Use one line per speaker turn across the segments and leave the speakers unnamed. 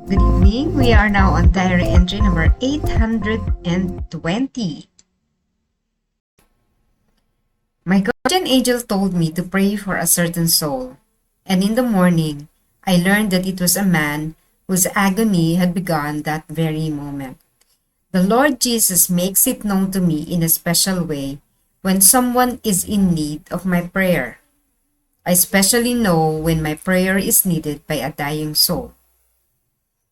Good evening. We are now on diary entry number 820. My guardian angel told me to pray for a certain soul, and in the morning, I learned that it was a man whose agony had begun that very moment. The Lord Jesus makes it known to me in a special way when someone is in need of my prayer. I especially know when my prayer is needed by a dying soul.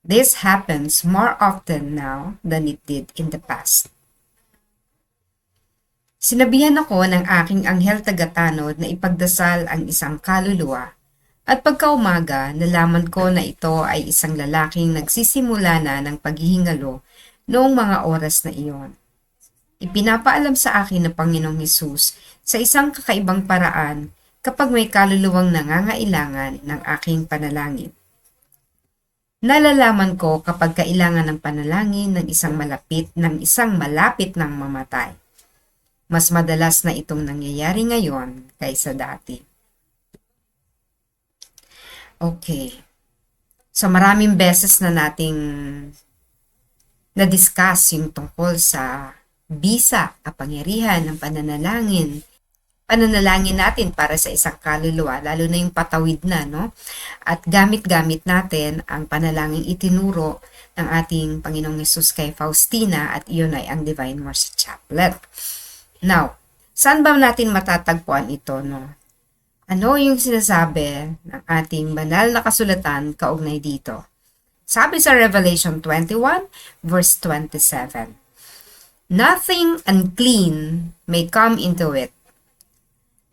This happens more often now than it did in the past. Sinabihan ako ng aking anghel tagatanod na ipagdasal ang isang kaluluwa at pagkaumaga nalaman ko na ito ay isang lalaking nagsisimula na ng paghihingalo noong mga oras na iyon. Ipinapaalam sa akin ng Panginoong Hesus sa isang kakaibang paraan kapag may kaluluwang nangangailangan ng aking panalangin. Nalalaman ko kapag kailangan ng panalangin ng isang malapit ng mamatay. Mas madalas na itong nangyayari ngayon kaysa dati. Okay. So maraming beses na nating na-discuss yung tungkol sa bisa, kapangyarihan ng pananalangin natin para sa isang kaluluwa, lalo na yung patawid na, no? At gamit-gamit natin ang panalangin itinuro ng ating Panginoong Hesus kay Faustina at iyon ay ang Divine Mercy Chaplet. Now, saan ba natin matatagpuan ito, no? Ano yung sinasabi ng ating banal na kasulatan kaugnay dito? Sabi sa Revelation 21, verse 27, "Nothing unclean may come into it.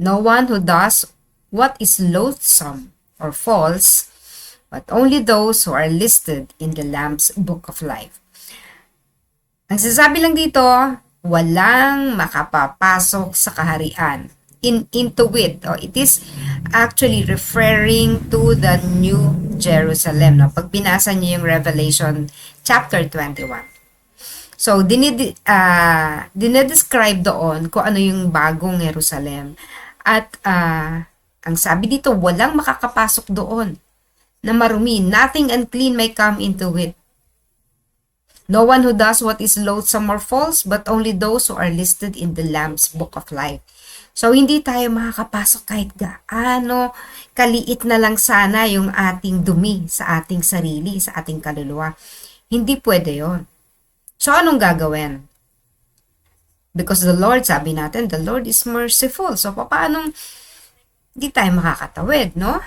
No one who does what is loathsome or false, but only those who are listed in the Lamb's Book of Life." Ang sinasabi lang dito, walang makapapasok sa kaharian. Into it. It is actually referring to the New Jerusalem. No? Pag binasa niyo yung Revelation chapter 21. So, dinedescribe doon kung ano yung bagong Jerusalem. At ang sabi dito, walang makakapasok doon na marumi. Nothing unclean may come into it. No one who does what is loathsome or false, but only those who are listed in the Lamb's Book of Life. So, hindi tayo makakapasok kahit gaano kaliit na lang sana yung ating dumi sa ating sarili, sa ating kaluluwa. Hindi pwede yon. So, anong gagawin? Because the Lord, sabi natin, the Lord is merciful. So, paano hindi tayo makakatawid, no?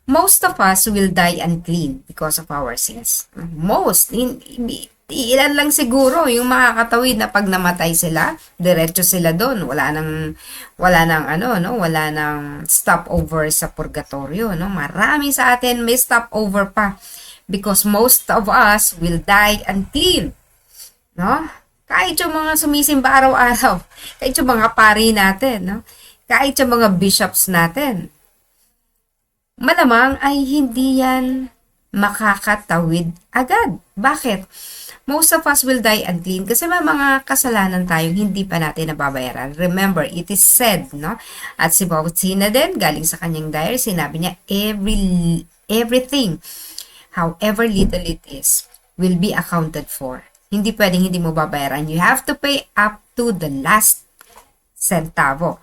Most of us will die unclean because of our sins. Most. Ilan lang siguro yung makakatawid na pag namatay sila, diretso sila doon. Wala nang stopover sa purgatorio, no? Marami sa atin may stopover pa because most of us will die unclean, no? Kahit yung mga sumisimba araw-araw, kahit yung mga pari natin, no? Kahit yung mga bishops natin, malamang ay hindi yan makakatawid agad. Bakit? Most of us will die unclean kasi may mga kasalanan tayong hindi pa natin nababayaran. Remember, it is said, no? At si Faustina din, galing sa kanyang diary, sinabi niya, everything, however little it is, will be accounted for. Hindi pwedeng hindi mo babayaran. You have to pay up to the last cent, no?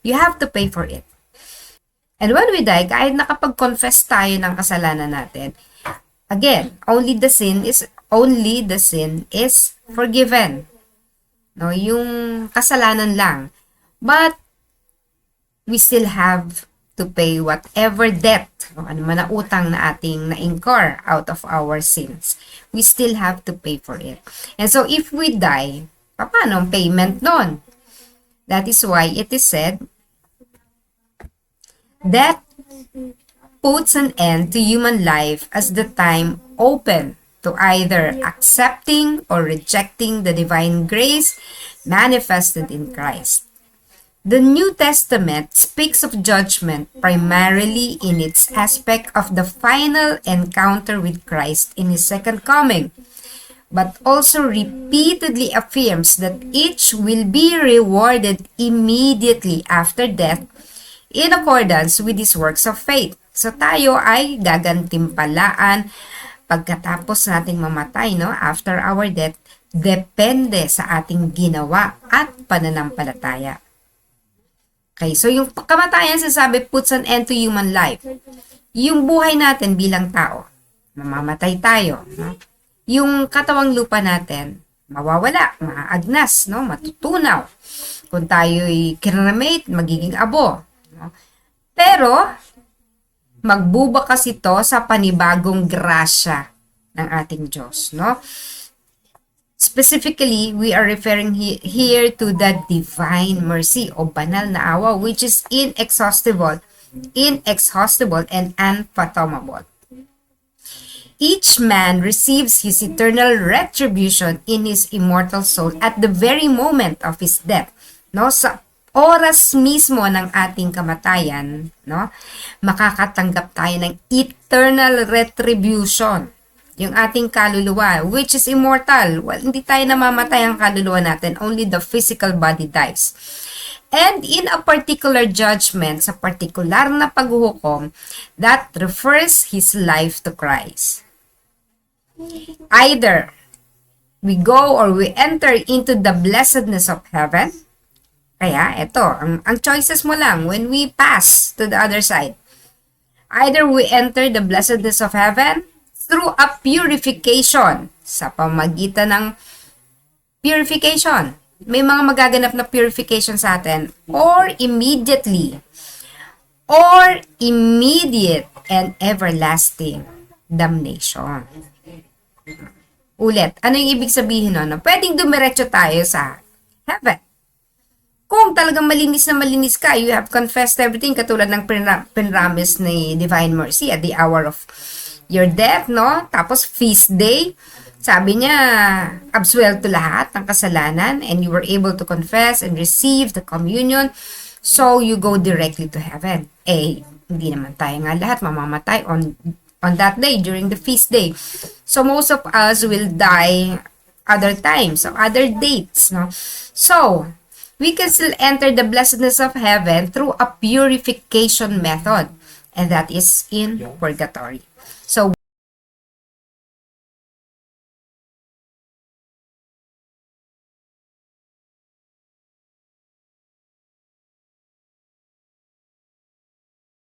You have to pay for it. And when we die, kahit nakapag-confess tayo ng kasalanan natin, again, only the sin is forgiven. No, yung kasalanan lang. But we still have to pay whatever debt, ano man na utang na ating na-incur out of our sins. We still have to pay for it. And so if we die, paano ang payment nun? That is why it is said, "Death puts an end to human life as the time open to either accepting or rejecting the divine grace manifested in Christ." The New Testament speaks of judgment primarily in its aspect of the final encounter with Christ in His second coming, but also repeatedly affirms that each will be rewarded immediately after death in accordance with his works of faith. So tayo ay gagantimpalaan pagkatapos nating mamatay, no? After our death, depende sa ating ginawa at pananampalataya. Okay, so yung kamatayan sasabi puts an end to human life. Yung buhay natin bilang tao, mamamatay tayo, no? Yung katawang lupa natin, mawawala, maaagnas, no? Matutunaw. Kung tayo'y kinremate, magiging abo. No? Pero, magbubukas ito sa panibagong grasya ng ating Diyos, no? Specifically, we are referring here to the divine mercy o banal na awa which is inexhaustible and unfathomable. Each man receives his eternal retribution in his immortal soul at the very moment of his death, no? Sa oras mismo ng ating kamatayan, no? Makakatanggap tayo ng eternal retribution. Yung ating kaluluwa, which is immortal. Well, hindi tayo namamatay ang kaluluwa natin. Only the physical body dies. And in a particular judgment, sa partikular na paghuhukom, that refers his life to Christ. Either we go or we enter into the blessedness of heaven. Kaya, ito, ang choices mo lang when we pass to the other side. Either we enter the blessedness of heaven through a purification, sa pamagitan ng purification. May mga magaganap na purification sa atin, or immediate and everlasting damnation. Ulit, ano yung ibig sabihin nun? Pwedeng dumiretso tayo sa heaven. Kung talagang malinis na malinis ka, you have confessed everything, katulad ng pinramis ni Divine Mercy at the hour of your death, no? Tapos feast day, sabi niya, absuelto lahat ng kasalanan and you were able to confess and receive the communion, so you go directly to heaven. Eh, hindi naman tayo nga lahat mamamatay on that day, during the feast day. So most of us will die other times, so other dates, no? So, we can still enter the blessedness of heaven through a purification method, and that is in purgatory. So,